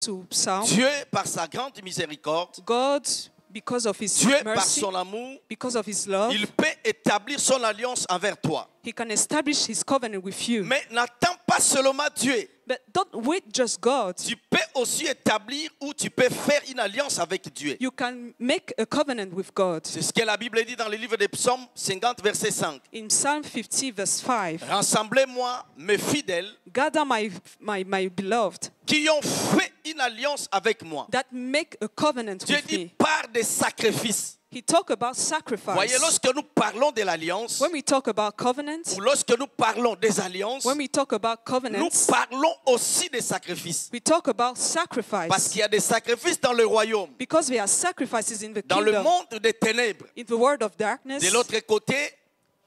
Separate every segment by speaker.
Speaker 1: to Psalm,
Speaker 2: Dieu, par sa grande miséricorde,
Speaker 1: God, because of His
Speaker 2: Dieu, par
Speaker 1: mercy,
Speaker 2: son amour,
Speaker 1: because of His love,
Speaker 2: il peut établir son alliance envers toi.
Speaker 1: He can establish His covenant with you.
Speaker 2: Mais n'attends pas seulement Dieu.
Speaker 1: But don't wait just God.
Speaker 2: Tu peux aussi établir ou tu peux faire une alliance avec Dieu.
Speaker 1: You can make a covenant with God.
Speaker 2: C'est ce que la Bible dit dans le livre des Psaumes 50, verset 5.
Speaker 1: In Psalm 50, verse 5,
Speaker 2: Rassemblez-moi, mes fidèles,
Speaker 1: gather my beloved
Speaker 2: qui ont fait une alliance avec moi.
Speaker 1: that make a covenant
Speaker 2: Dieu
Speaker 1: with
Speaker 2: dit
Speaker 1: me.
Speaker 2: par des sacrifices.
Speaker 1: He talk about
Speaker 2: Voyez,
Speaker 1: sacrifice.
Speaker 2: lorsque nous parlons de l'alliance,
Speaker 1: When we talk about covenant,
Speaker 2: ou lorsque nous parlons des alliances,
Speaker 1: when we talk about
Speaker 2: nous
Speaker 1: covenants,
Speaker 2: parlons aussi des sacrifices.
Speaker 1: we talk about
Speaker 2: Parce
Speaker 1: sacrifice.
Speaker 2: qu'il y a des sacrifices dans le royaume,
Speaker 1: Because there are sacrifices in the
Speaker 2: dans le
Speaker 1: kingdom,
Speaker 2: monde des ténèbres.
Speaker 1: in the world of darkness,
Speaker 2: De l'autre côté,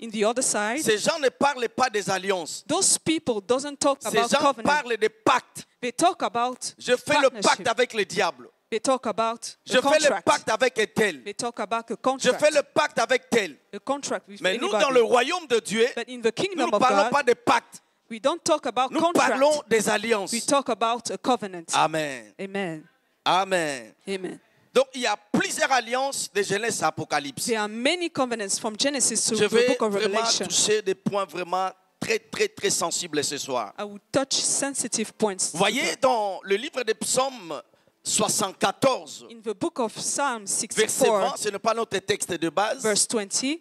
Speaker 1: in the other side.
Speaker 2: ces gens ne parlent pas des alliances.
Speaker 1: Those people doesn't talk
Speaker 2: Ces
Speaker 1: about
Speaker 2: gens
Speaker 1: covenant.
Speaker 2: parlent des pactes.
Speaker 1: They talk about
Speaker 2: Je fais le
Speaker 1: partnership.
Speaker 2: pacte avec le diable.
Speaker 1: They talk about
Speaker 2: Je
Speaker 1: a
Speaker 2: fais le
Speaker 1: contract.
Speaker 2: pacte avec un tel.
Speaker 1: They talk about a
Speaker 2: Je
Speaker 1: contract.
Speaker 2: fais le pacte avec tel.
Speaker 1: A contract with
Speaker 2: Mais nous,
Speaker 1: anybody.
Speaker 2: dans le royaume de Dieu,
Speaker 1: But in the
Speaker 2: nous
Speaker 1: kingdom
Speaker 2: ne
Speaker 1: of
Speaker 2: parlons
Speaker 1: God,
Speaker 2: pas de pacte.
Speaker 1: we don't talk about
Speaker 2: Nous
Speaker 1: contract.
Speaker 2: parlons des alliances.
Speaker 1: We talk about a covenant.
Speaker 2: Amen.
Speaker 1: Amen.
Speaker 2: Amen.
Speaker 1: Amen.
Speaker 2: Donc, il y a plusieurs alliances de Genèse à Apocalypse.
Speaker 1: There are many covenants from Genesis to
Speaker 2: Je
Speaker 1: the
Speaker 2: vais
Speaker 1: book of
Speaker 2: vraiment
Speaker 1: Revelation.
Speaker 2: toucher des points vraiment très, très, très sensibles ce soir.
Speaker 1: I will touch sensitive points.
Speaker 2: Vous voyez, dans le livre des Psaumes 74,
Speaker 1: In the book of Psalm
Speaker 2: verset
Speaker 1: 64,
Speaker 2: 20, ce n'est pas notre texte de base.
Speaker 1: verse 20,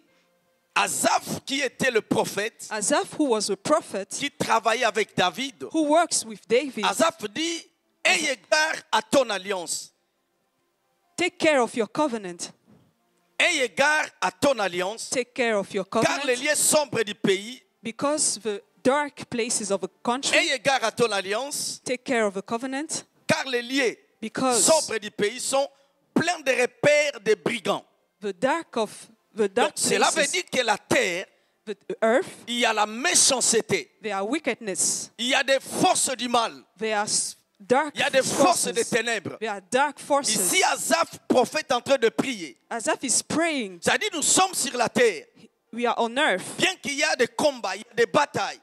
Speaker 2: Asaph, qui était le prophète,
Speaker 1: Asaph, who was a prophet,
Speaker 2: qui travaillait avec David,
Speaker 1: who works with David,
Speaker 2: Asaph dit, aie égard à ton alliance.
Speaker 1: take care of your covenant.
Speaker 2: Aie égard à ton alliance,
Speaker 1: Take care of your
Speaker 2: car les
Speaker 1: covenant,
Speaker 2: lieux sombres du pays,
Speaker 1: because the dark places of a country,
Speaker 2: aie égard à ton alliance,
Speaker 1: take care of a covenant,
Speaker 2: car les lieux
Speaker 1: because
Speaker 2: sombres du pays sont pleins de repères de brigands.
Speaker 1: the dark
Speaker 2: Donc, cela veut
Speaker 1: places,
Speaker 2: dire que la terre,
Speaker 1: the earth,
Speaker 2: il y a la méchanceté,
Speaker 1: there are wickedness,
Speaker 2: il y a des forces du mal,
Speaker 1: there are dark
Speaker 2: il y a des forces des
Speaker 1: forces,
Speaker 2: ténèbres.
Speaker 1: there are dark forces.
Speaker 2: Ici, Asaph, prophète, en train de prier.
Speaker 1: Asaph is praying.
Speaker 2: Ça dit, nous sommes sur la terre.
Speaker 1: We are on earth.
Speaker 2: Bien qu'il y a des combats, il y a des batailles.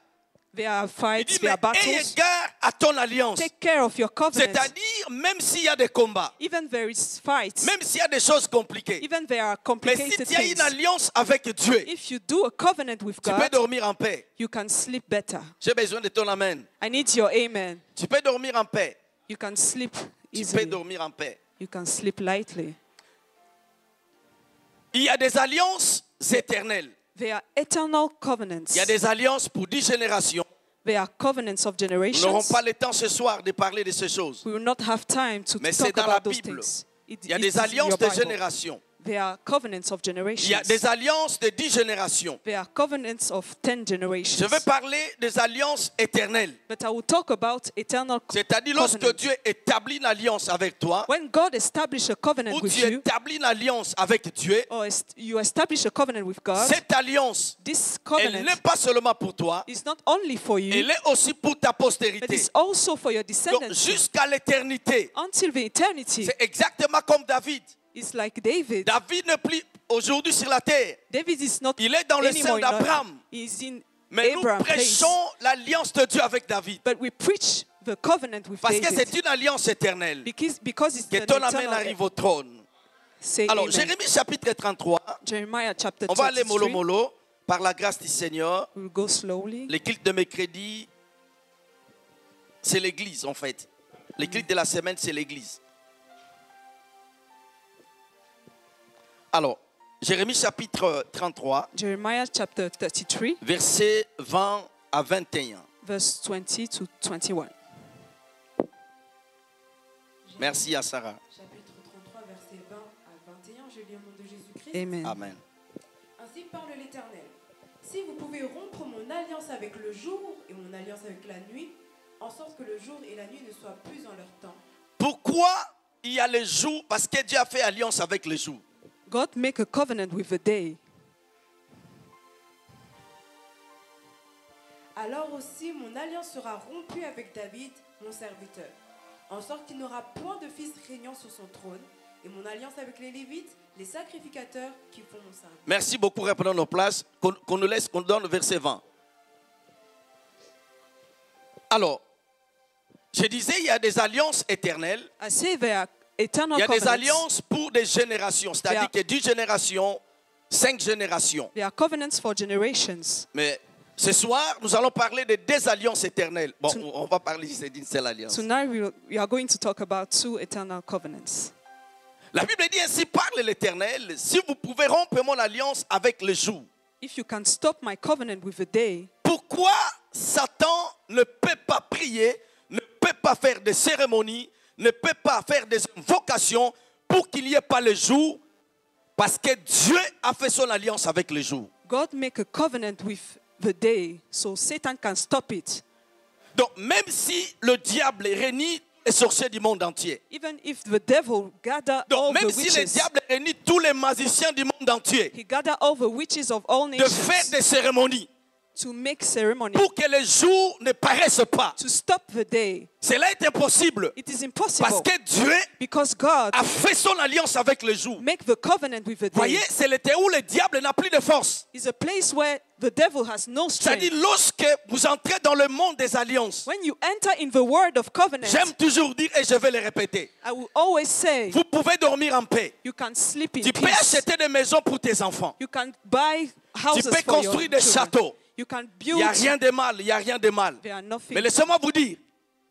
Speaker 1: There are
Speaker 2: Il
Speaker 1: fights,
Speaker 2: dit,
Speaker 1: there
Speaker 2: mais
Speaker 1: are
Speaker 2: aie
Speaker 1: battles.
Speaker 2: égard à ton alliance.
Speaker 1: Take care of your covenant.
Speaker 2: C'est-à-dire, même s'il y a des combats,
Speaker 1: Even there is fights,
Speaker 2: même s'il y a des choses compliquées,
Speaker 1: even there are
Speaker 2: mais si
Speaker 1: complicated
Speaker 2: tu as
Speaker 1: things.
Speaker 2: une alliance avec Dieu,
Speaker 1: If you do a covenant with
Speaker 2: tu peux
Speaker 1: God,
Speaker 2: dormir en paix.
Speaker 1: you can sleep better.
Speaker 2: J'ai besoin de ton amen.
Speaker 1: I need your amen.
Speaker 2: Tu peux dormir en paix.
Speaker 1: You can sleep
Speaker 2: Tu peux
Speaker 1: easily.
Speaker 2: dormir en paix.
Speaker 1: You can sleep lightly.
Speaker 2: Il y a des alliances éternelles.
Speaker 1: There are eternal covenants.
Speaker 2: Il y a des alliances pour 10 générations.
Speaker 1: There are covenants of
Speaker 2: Nous n'aurons
Speaker 1: generations.
Speaker 2: pas le temps ce soir de parler de ces choses.
Speaker 1: We will not have time to
Speaker 2: Mais c'est
Speaker 1: talk
Speaker 2: dans la
Speaker 1: about those
Speaker 2: Bible.
Speaker 1: things.
Speaker 2: Il y a
Speaker 1: It
Speaker 2: des
Speaker 1: is in
Speaker 2: alliances
Speaker 1: your
Speaker 2: de
Speaker 1: Bible.
Speaker 2: générations.
Speaker 1: There are covenants of
Speaker 2: Il y a
Speaker 1: generations.
Speaker 2: des alliances de 10 générations.
Speaker 1: There are covenants of 10 generations.
Speaker 2: Je vais parler des alliances éternelles.
Speaker 1: But I will talk about eternal
Speaker 2: C'est-à-dire lorsque
Speaker 1: covenants.
Speaker 2: Dieu établit une alliance avec toi,
Speaker 1: When God establishes a covenant
Speaker 2: ou
Speaker 1: with
Speaker 2: tu
Speaker 1: you,
Speaker 2: établis une alliance avec Dieu,
Speaker 1: or you establish a covenant with God,
Speaker 2: cette alliance,
Speaker 1: this
Speaker 2: elle
Speaker 1: covenant
Speaker 2: n'est pas seulement pour toi,
Speaker 1: is not only for you,
Speaker 2: elle est aussi pour ta
Speaker 1: but
Speaker 2: postérité.
Speaker 1: it's also for your
Speaker 2: Donc
Speaker 1: descendants.
Speaker 2: jusqu'à l'éternité,
Speaker 1: Until the eternity,
Speaker 2: c'est exactement comme David.
Speaker 1: it's like David.
Speaker 2: David n'est plus aujourd'hui sur la terre.
Speaker 1: David is not
Speaker 2: Il est dans le
Speaker 1: anymore
Speaker 2: sein
Speaker 1: in
Speaker 2: d'Abraham.
Speaker 1: He's in
Speaker 2: Mais nous
Speaker 1: Abraham's place.
Speaker 2: prêchons l'alliance de Dieu avec David.
Speaker 1: But we preach the covenant with
Speaker 2: Parce que
Speaker 1: David.
Speaker 2: c'est une alliance éternelle.
Speaker 1: Because it's
Speaker 2: Que
Speaker 1: an
Speaker 2: ton amen
Speaker 1: eternal.
Speaker 2: arrive au trône.
Speaker 1: Say
Speaker 2: Alors,
Speaker 1: amen.
Speaker 2: Jérémie chapitre 33.
Speaker 1: Jeremiah chapter
Speaker 2: On va aller mollo
Speaker 1: 33.
Speaker 2: mollo par la grâce du Seigneur.
Speaker 1: We'll go slowly.
Speaker 2: Les cultes de mercredi, c'est l'église en fait. Les cultes de la semaine, c'est l'église. Alors, Jérémie chapitre 33,
Speaker 1: Jeremiah chapter 33,
Speaker 2: versets 20 à 21.
Speaker 1: verse 20 to 21.
Speaker 2: Merci à Sarah.
Speaker 3: Chapitre 33, versets 20 à 21, je lis au nom de Jésus-Christ.
Speaker 1: Amen.
Speaker 2: Amen.
Speaker 3: Ainsi parle l'Éternel. Si vous pouvez rompre mon alliance avec le jour et mon alliance avec la nuit, en sorte que le jour et la nuit ne soient plus en leur temps.
Speaker 2: Pourquoi il y a les jours? Parce que Dieu a fait alliance avec les jours.
Speaker 1: God make a covenant with the day.
Speaker 3: Alors aussi mon alliance sera rompue avec David, mon serviteur, en sorte qu'il n'aura point de fils régnant sur son trône, et mon alliance avec les Lévites, les sacrificateurs qui font mon service.
Speaker 2: Merci beaucoup, reprenons nos places. Qu'on nous laisse, qu'on donne le verset 20. Alors, Je disais, il y a des alliances éternelles.
Speaker 1: I say there are eternal
Speaker 2: Il y a des
Speaker 1: covenants.
Speaker 2: alliances pour des générations. C'est-à-dire
Speaker 1: Yeah.
Speaker 2: que 10 générations, 5 générations.
Speaker 1: There are covenants for generations.
Speaker 2: Mais ce soir, nous allons parler de 2 alliances éternelles. Bon, on va parler d'une seule alliance.
Speaker 1: Tonight we are going to talk about 2 eternal covenants.
Speaker 2: La Bible dit ainsi, parle l'Éternel, si vous pouvez rompre mon alliance avec le jour.
Speaker 1: If you can stop my covenant with the day,
Speaker 2: Pourquoi Satan ne peut pas prier, ne peut pas faire des cérémonies, ne peut pas faire des invocations pour qu'il n'y ait pas le jour? Parce que Dieu a fait son alliance avec le jour.
Speaker 1: God make a covenant with the day so Satan can stop it.
Speaker 2: Donc même si le diable réunit les sorciers du monde entier,
Speaker 1: Even if the devil gather
Speaker 2: donc
Speaker 1: all the
Speaker 2: même si le
Speaker 1: witches,
Speaker 2: diable réunit tous les magiciens du monde entier,
Speaker 1: he gather all the witches of all
Speaker 2: de faire
Speaker 1: nations
Speaker 2: des cérémonies
Speaker 1: to make ceremony,
Speaker 2: pour que le jour ne paraisse pas,
Speaker 1: to stop the day.
Speaker 2: cela est impossible.
Speaker 1: It is
Speaker 2: Parce
Speaker 1: impossible
Speaker 2: que Dieu
Speaker 1: because God
Speaker 2: a fait son alliance avec le jour.
Speaker 1: make the covenant with the day.
Speaker 2: Voyez, c'est le terrain où le diable n'a plus de force.
Speaker 1: It's a place where the devil has no
Speaker 2: C'est-à-dire,
Speaker 1: strength.
Speaker 2: lorsque vous entrez dans le monde des alliances,
Speaker 1: When you enter in the world of covenant,
Speaker 2: j'aime toujours dire, et je vais le répéter,
Speaker 1: I will always say,
Speaker 2: vous pouvez dormir en paix.
Speaker 1: you can sleep in
Speaker 2: Tu peux
Speaker 1: peace.
Speaker 2: acheter des maisons pour tes enfants.
Speaker 1: You can buy
Speaker 2: Tu
Speaker 1: houses
Speaker 2: peux
Speaker 1: for your
Speaker 2: construire des
Speaker 1: children.
Speaker 2: châteaux.
Speaker 1: You can
Speaker 2: Il
Speaker 1: build.
Speaker 2: n'y a rien de mal, il n'y a rien de mal.
Speaker 1: There are nothing.
Speaker 2: Mais laissez-moi vous dire,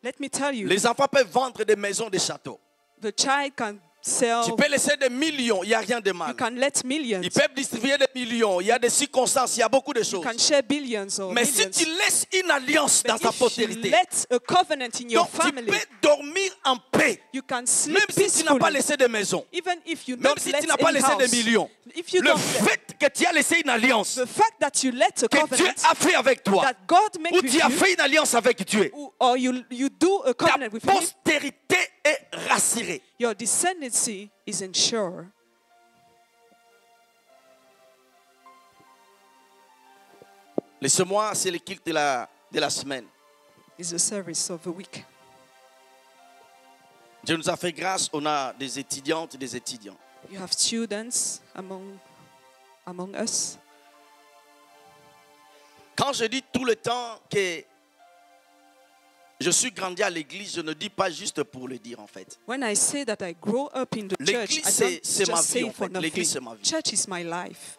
Speaker 1: Let me tell you,
Speaker 2: les enfants peuvent vendre des maisons, des châteaux.
Speaker 1: the child can sell.
Speaker 2: Tu peux laisser des millions, il n'y a rien de mal.
Speaker 1: You can let millions.
Speaker 2: Ils peuvent distribuer des millions, il y a des circonstances, il y a beaucoup de
Speaker 1: You
Speaker 2: choses.
Speaker 1: can share billions or
Speaker 2: Mais si
Speaker 1: millions.
Speaker 2: tu laisses une alliance dans
Speaker 1: But
Speaker 2: ta
Speaker 1: if you
Speaker 2: postérité,
Speaker 1: let a covenant in your
Speaker 2: donc tu
Speaker 1: family,
Speaker 2: peux dormir en paix,
Speaker 1: you can sleep
Speaker 2: même si tu n'as pas
Speaker 1: peacefully.
Speaker 2: laissé des maisons.
Speaker 1: Even if you
Speaker 2: Même
Speaker 1: don't
Speaker 2: si
Speaker 1: let
Speaker 2: tu n'as pas
Speaker 1: any
Speaker 2: laissé des
Speaker 1: house,
Speaker 2: millions,
Speaker 1: if you
Speaker 2: le
Speaker 1: don't
Speaker 2: fait que tu as laissé une alliance
Speaker 1: the fact that you let a
Speaker 2: que Dieu
Speaker 1: covenant
Speaker 2: a fait avec toi,
Speaker 1: that God made
Speaker 2: ou
Speaker 1: with
Speaker 2: tu as
Speaker 1: you,
Speaker 2: fait une alliance avec Dieu,
Speaker 1: or you do a
Speaker 2: ta
Speaker 1: covenant with Him,
Speaker 2: postérité est rassurée.
Speaker 1: your descendancy is ensured.
Speaker 2: Laissez-moi, c'est le culte de la semaine.
Speaker 1: Is the service of the week.
Speaker 2: Dieu nous a fait grâce, on a des étudiantes et des étudiants.
Speaker 1: You have students among us.
Speaker 2: Quand je dis tout le temps que je suis grandi à l'église, je ne dis pas juste pour le dire en fait.
Speaker 1: When I say that I grow up in the church,
Speaker 2: L'église,
Speaker 1: I don't
Speaker 2: c'est ma
Speaker 1: just
Speaker 2: vie,
Speaker 1: say
Speaker 2: en
Speaker 1: for
Speaker 2: fait. L'église, c'est
Speaker 1: nothing.
Speaker 2: ma vie.
Speaker 1: Church is my life.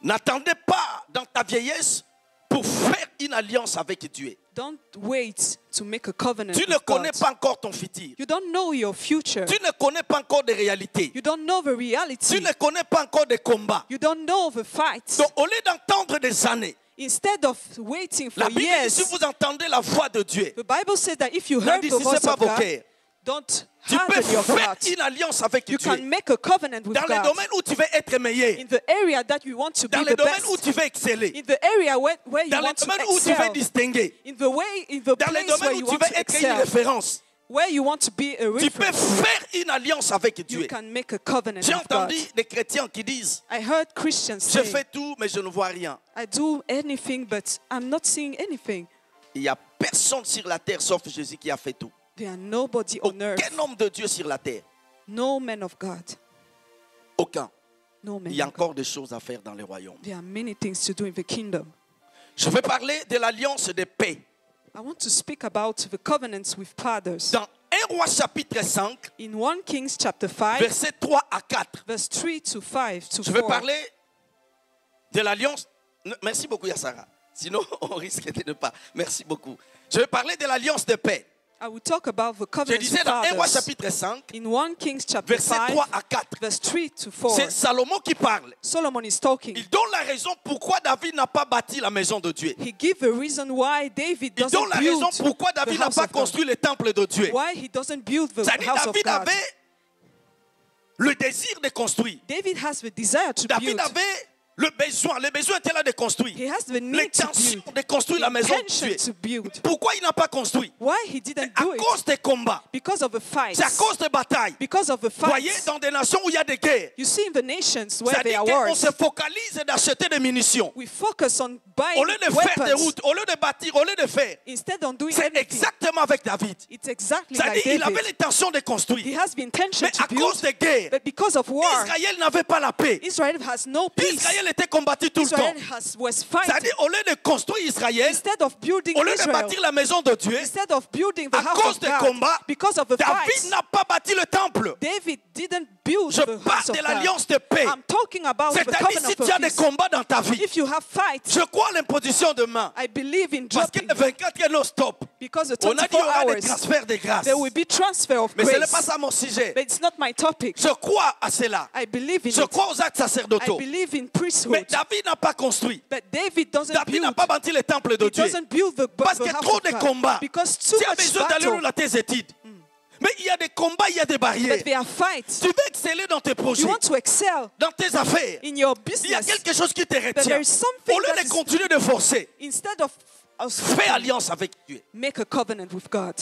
Speaker 2: N'attendez pas dans ta vieillesse pour faire une alliance avec Dieu.
Speaker 1: Don't wait to make a covenant
Speaker 2: Tu ne
Speaker 1: with
Speaker 2: connais
Speaker 1: God.
Speaker 2: pas encore ton futur.
Speaker 1: You don't know your future.
Speaker 2: Tu ne connais pas encore des réalités.
Speaker 1: You don't know the
Speaker 2: Tu
Speaker 1: reality.
Speaker 2: ne connais pas encore des combats.
Speaker 1: You don't know the fights.
Speaker 2: Donc au lieu d'entendre des années,
Speaker 1: Instead of waiting
Speaker 2: la
Speaker 1: for
Speaker 2: Bible dit si
Speaker 1: years,
Speaker 2: vous entendez la voix de Dieu,
Speaker 1: the Bible says that if you heard the
Speaker 2: n'endurcissez
Speaker 1: voice
Speaker 2: pas
Speaker 1: of
Speaker 2: vos
Speaker 1: God,
Speaker 2: cœurs.
Speaker 1: don't
Speaker 2: Tu peux
Speaker 1: harden your
Speaker 2: faire
Speaker 1: heart.
Speaker 2: une alliance avec
Speaker 1: You
Speaker 2: Dieu.
Speaker 1: can make a covenant with
Speaker 2: Dans les
Speaker 1: God
Speaker 2: domaines où tu veux être meilleur,
Speaker 1: in the area that you want to
Speaker 2: dans
Speaker 1: be
Speaker 2: les
Speaker 1: the
Speaker 2: domaines où
Speaker 1: best,
Speaker 2: tu veux exceller,
Speaker 1: in the area where you
Speaker 2: dans les
Speaker 1: want to
Speaker 2: domaines où tu veux
Speaker 1: excel,
Speaker 2: distinguer,
Speaker 1: in the
Speaker 2: dans les
Speaker 1: place where
Speaker 2: domaines
Speaker 1: you
Speaker 2: où tu
Speaker 1: want
Speaker 2: veux
Speaker 1: to
Speaker 2: être une
Speaker 1: excel,
Speaker 2: référence.
Speaker 1: where you want to be a
Speaker 2: Tu peux
Speaker 1: reference,
Speaker 2: faire une alliance avec
Speaker 1: you
Speaker 2: Dieu.
Speaker 1: can make a covenant
Speaker 2: J'ai
Speaker 1: with God.
Speaker 2: entendu des chrétiens qui disent,
Speaker 1: I heard Christians
Speaker 2: je
Speaker 1: say,
Speaker 2: fais tout mais je ne vois rien.
Speaker 1: I do anything, but I'm not seeing anything.
Speaker 2: Il n'y a personne sur la terre sauf Jésus qui a fait tout.
Speaker 1: There are nobody on earth,
Speaker 2: Aucun homme de Dieu sur la terre.
Speaker 1: no man of God,
Speaker 2: Aucun.
Speaker 1: no man
Speaker 2: Il y a
Speaker 1: of God.
Speaker 2: encore des choses à faire dans le royaume.
Speaker 1: There are many things to do in the kingdom.
Speaker 2: Je vais parler de l'alliance de paix.
Speaker 1: I want to speak about the covenants with fathers.
Speaker 2: Dans 1 Roi chapitre 5,
Speaker 1: In 1 Kings chapter 5,
Speaker 2: versets 3 à 4.
Speaker 1: verse 3 to 5 to
Speaker 2: Je vais
Speaker 1: 4.
Speaker 2: parler de l'alliance. Merci beaucoup, Yassara. Sinon, on risque de ne pas. Merci beaucoup. Je vais parler de l'alliance de paix.
Speaker 1: I will talk about the
Speaker 2: Je
Speaker 1: covenants
Speaker 2: disais
Speaker 1: with
Speaker 2: dans 1 Roi
Speaker 1: fathers.
Speaker 2: chapitre 5,
Speaker 1: In 1 Kings chapter
Speaker 2: versets
Speaker 1: 5,
Speaker 2: 3 à 4.
Speaker 1: verse 3 to 4,
Speaker 2: C'est Salomon qui parle.
Speaker 1: Solomon is talking.
Speaker 2: Il donne la raison pourquoi David n'a pas bâti la maison de Dieu.
Speaker 1: He gives a reason why David
Speaker 2: Il donne
Speaker 1: doesn't
Speaker 2: la raison
Speaker 1: build
Speaker 2: pourquoi
Speaker 1: the
Speaker 2: David n'a
Speaker 1: house
Speaker 2: pas
Speaker 1: of God.
Speaker 2: construit le temple de Dieu.
Speaker 1: Why he doesn't build the
Speaker 2: C'est-à-dire
Speaker 1: house of
Speaker 2: David
Speaker 1: God.
Speaker 2: avait le désir de construire.
Speaker 1: David has the desire to
Speaker 2: David
Speaker 1: build.
Speaker 2: avait le besoin était là de construire.
Speaker 1: He has the need to
Speaker 2: L'intention
Speaker 1: build.
Speaker 2: de construire la maison de
Speaker 1: Intention
Speaker 2: Dieu.
Speaker 1: to build.
Speaker 2: Pourquoi il n'a pas construit?
Speaker 1: Why he didn't
Speaker 2: À
Speaker 1: do it?
Speaker 2: cause des combats.
Speaker 1: Because of the fights.
Speaker 2: C'est à cause des batailles.
Speaker 1: Because of the
Speaker 2: Vous voyez,
Speaker 1: fights.
Speaker 2: dans des nations où il y a des guerres,
Speaker 1: You see in the nations where there
Speaker 2: c'est-à-dire
Speaker 1: are
Speaker 2: qu'on
Speaker 1: wars,
Speaker 2: se focalise d'acheter des munitions.
Speaker 1: we focus on
Speaker 2: Au
Speaker 1: buying
Speaker 2: lieu de faire des
Speaker 1: weapons
Speaker 2: routes, au lieu de bâtir, au lieu de faire.
Speaker 1: instead of doing
Speaker 2: C'est
Speaker 1: anything.
Speaker 2: exactement avec David.
Speaker 1: It's exactly
Speaker 2: C'est-à-dire
Speaker 1: like
Speaker 2: qu'il avait
Speaker 1: David.
Speaker 2: l'intention de
Speaker 1: He
Speaker 2: construire.
Speaker 1: has the intention
Speaker 2: Mais
Speaker 1: to
Speaker 2: à cause
Speaker 1: build,
Speaker 2: des guerres,
Speaker 1: but because of war,
Speaker 2: Israël n'avait pas la paix.
Speaker 1: Israel has no peace.
Speaker 2: Israël Israël était combattu tout le temps.
Speaker 1: Israel was fighting.
Speaker 2: C'est-à-dire, au lieu de construire Israël,
Speaker 1: Instead of building
Speaker 2: au lieu de
Speaker 1: Israel,
Speaker 2: bâtir la maison de Dieu,
Speaker 1: instead of building the
Speaker 2: à
Speaker 1: house
Speaker 2: cause
Speaker 1: of
Speaker 2: des
Speaker 1: God,
Speaker 2: combats,
Speaker 1: because of the
Speaker 2: David
Speaker 1: fights,
Speaker 2: n'a pas bâti le temple.
Speaker 1: David didn't build
Speaker 2: Je
Speaker 1: the
Speaker 2: parle
Speaker 1: house of
Speaker 2: de
Speaker 1: God.
Speaker 2: l'alliance de paix.
Speaker 1: I'm talking about the
Speaker 2: C'est-à-dire,
Speaker 1: covenant
Speaker 2: si
Speaker 1: of
Speaker 2: tu as des
Speaker 1: peace.
Speaker 2: combats dans ta vie,
Speaker 1: If you have fights,
Speaker 2: je crois à l'imposition de main.
Speaker 1: I believe in
Speaker 2: Parce que
Speaker 1: dropping,
Speaker 2: le 24 heures, non stop.
Speaker 1: because the
Speaker 2: On a dit
Speaker 1: 24
Speaker 2: qu'il y aura des
Speaker 1: hours,
Speaker 2: transferts de grâce.
Speaker 1: there will be transfer of
Speaker 2: Mais ce n'est
Speaker 1: grace.
Speaker 2: pas ça mon sujet.
Speaker 1: But it's not my topic.
Speaker 2: Je crois à cela.
Speaker 1: I believe in
Speaker 2: Je
Speaker 1: it.
Speaker 2: crois aux actes
Speaker 1: I
Speaker 2: sacerdotaux.
Speaker 1: believe in
Speaker 2: Mais
Speaker 1: priesthood.
Speaker 2: David n'a pas construit.
Speaker 1: But David doesn't
Speaker 2: David n'a
Speaker 1: build.
Speaker 2: pas bâti le temple de
Speaker 1: He
Speaker 2: Dieu.
Speaker 1: doesn't build the
Speaker 2: Parce qu'il y
Speaker 1: house
Speaker 2: a trop
Speaker 1: of
Speaker 2: de
Speaker 1: God.
Speaker 2: combats.
Speaker 1: Because too
Speaker 2: Tu as
Speaker 1: much
Speaker 2: besoin d'aller
Speaker 1: battle.
Speaker 2: dans tes études. Mais il y a des combats, il y a des barrières.
Speaker 1: But there are fights.
Speaker 2: Tu veux exceller dans tes projets,
Speaker 1: You want to excel
Speaker 2: dans tes affaires.
Speaker 1: in your
Speaker 2: Il y a
Speaker 1: business.
Speaker 2: quelque chose qui te
Speaker 1: But
Speaker 2: retient.
Speaker 1: there is something
Speaker 2: Au lieu
Speaker 1: that
Speaker 2: de
Speaker 1: is,
Speaker 2: continuer de forcer,
Speaker 1: instead of us
Speaker 2: fais alliance avec Dieu.
Speaker 1: make a covenant with God.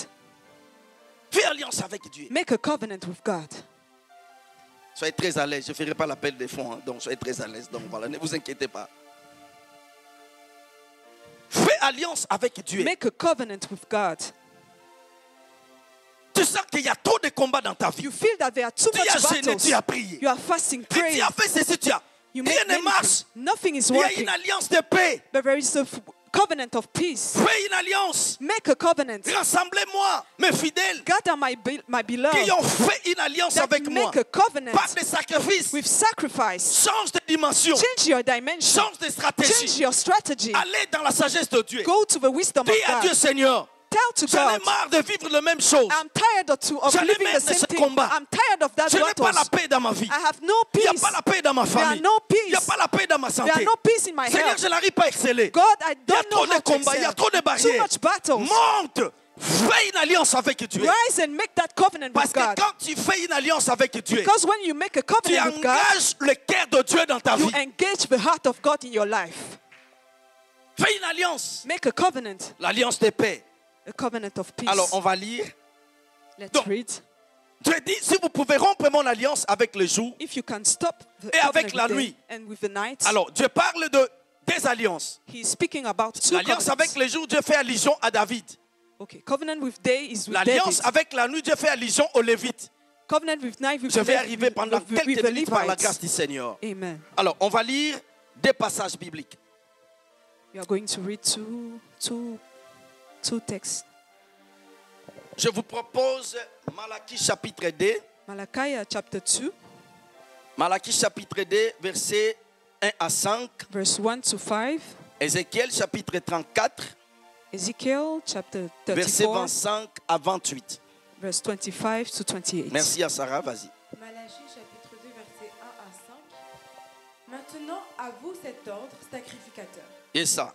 Speaker 2: Fais alliance avec Dieu.
Speaker 1: Make a covenant with God.
Speaker 2: Soyez très à l'aise. Je ne ferai pas l'appel des fonds. Donc soyez très à l'aise. Donc voilà, ne vous inquiétez pas. Fais alliance avec Dieu.
Speaker 1: Make a covenant with God.
Speaker 2: Tu sens qu'il y a trop de combats dans ta vie.
Speaker 1: You feel that there are too
Speaker 2: Tu
Speaker 1: much
Speaker 2: as gêné,
Speaker 1: battles.
Speaker 2: tu as prié.
Speaker 1: You are fasting,
Speaker 2: Tu
Speaker 1: praying.
Speaker 2: as fait ceci, tu as.
Speaker 1: You
Speaker 2: Rien
Speaker 1: make
Speaker 2: ne
Speaker 1: many
Speaker 2: marche.
Speaker 1: things. Nothing is
Speaker 2: Il y a
Speaker 1: working.
Speaker 2: une alliance de paix.
Speaker 1: But there is a covenant of peace.
Speaker 2: Fais une alliance.
Speaker 1: Make a covenant.
Speaker 2: Rassemblez-moi, mes fidèles,
Speaker 1: Gather my
Speaker 2: qui
Speaker 1: beloved.
Speaker 2: ont fait une alliance
Speaker 1: That
Speaker 2: avec moi.
Speaker 1: make a covenant
Speaker 2: Par des sacrifices.
Speaker 1: with sacrifice.
Speaker 2: Change de dimension.
Speaker 1: Change your dimension.
Speaker 2: Change de
Speaker 1: Change
Speaker 2: stratégie.
Speaker 1: your strategy.
Speaker 2: Allez dans la sagesse de Dieu.
Speaker 1: Go to the wisdom
Speaker 2: Dis
Speaker 1: of
Speaker 2: à Dieu,
Speaker 1: God.
Speaker 2: Seigneur,
Speaker 1: Tell to
Speaker 2: j'en ai
Speaker 1: God,
Speaker 2: marre de vivre la même chose.
Speaker 1: I'm tired of
Speaker 2: J'en ai
Speaker 1: living
Speaker 2: marre
Speaker 1: the
Speaker 2: de
Speaker 1: same
Speaker 2: ce
Speaker 1: thing.
Speaker 2: combat.
Speaker 1: I'm tired of that
Speaker 2: Je n'ai pas la
Speaker 1: battle.
Speaker 2: paix dans ma vie.
Speaker 1: I have no
Speaker 2: Il n'y a
Speaker 1: peace.
Speaker 2: pas la paix dans ma
Speaker 1: There are
Speaker 2: famille.
Speaker 1: no
Speaker 2: Il n'y a
Speaker 1: peace.
Speaker 2: pas la paix dans ma
Speaker 1: There are
Speaker 2: santé.
Speaker 1: no peace in my
Speaker 2: Seigneur,
Speaker 1: health.
Speaker 2: je n'arrive pas à exceller.
Speaker 1: God, I
Speaker 2: Il y a
Speaker 1: don't know
Speaker 2: trop de
Speaker 1: how to
Speaker 2: combats, il y a
Speaker 1: excel.
Speaker 2: trop de
Speaker 1: Too
Speaker 2: barrières.
Speaker 1: much battles.
Speaker 2: Monte, fais une alliance avec Dieu.
Speaker 1: Rise and make that covenant
Speaker 2: Parce
Speaker 1: with
Speaker 2: que
Speaker 1: God.
Speaker 2: quand tu fais une alliance avec Dieu,
Speaker 1: Because when you make a
Speaker 2: tu
Speaker 1: covenant with God,
Speaker 2: engages le cœur de Dieu dans ta
Speaker 1: you
Speaker 2: vie.
Speaker 1: engage the heart of God in your life.
Speaker 2: Fais une alliance.
Speaker 1: Make a covenant.
Speaker 2: L'alliance de paix.
Speaker 1: A covenant of peace.
Speaker 2: Alors, on va lire.
Speaker 1: Let's
Speaker 2: donc,
Speaker 1: read.
Speaker 2: Dieu dit, si vous pouvez rompre mon alliance avec le jour,
Speaker 1: If you can stop the
Speaker 2: Et avec
Speaker 1: covenant
Speaker 2: la
Speaker 1: with the
Speaker 2: nuit.
Speaker 1: day and with the night,
Speaker 2: alors Dieu parle de des alliances.
Speaker 1: he's speaking about two
Speaker 2: L'alliance
Speaker 1: covenants.
Speaker 2: avec le jour, Dieu fait allusion à David.
Speaker 1: Okay, covenant with day is with
Speaker 2: L'alliance
Speaker 1: David.
Speaker 2: avec la nuit, Dieu fait allusion aux Lévites.
Speaker 1: Covenant with night with
Speaker 2: Je vais
Speaker 1: the-
Speaker 2: arriver pendant
Speaker 1: with
Speaker 2: quelques
Speaker 1: the
Speaker 2: minutes par la
Speaker 1: Levites.
Speaker 2: grâce du Seigneur.
Speaker 1: Amen.
Speaker 2: Alors, on va lire des passages bibliques.
Speaker 1: We are going to read two texts.
Speaker 2: Je vous propose Malachie chapitre 2.
Speaker 1: Malachi chapter 2,
Speaker 2: Malachie chapitre 2, versets 1 à 5.
Speaker 1: verse 1 to 5.
Speaker 2: Ézéchiel chapitre 34,
Speaker 1: Ezekiel chapter
Speaker 2: versets
Speaker 1: 34,
Speaker 2: 25 à 28.
Speaker 1: verse 25 to 28.
Speaker 2: Merci à Sarah, vas-y.
Speaker 3: Malachie chapitre 2 versets 1 à 5. Maintenant à vous cet ordre, sacrificateur.
Speaker 2: Et ça.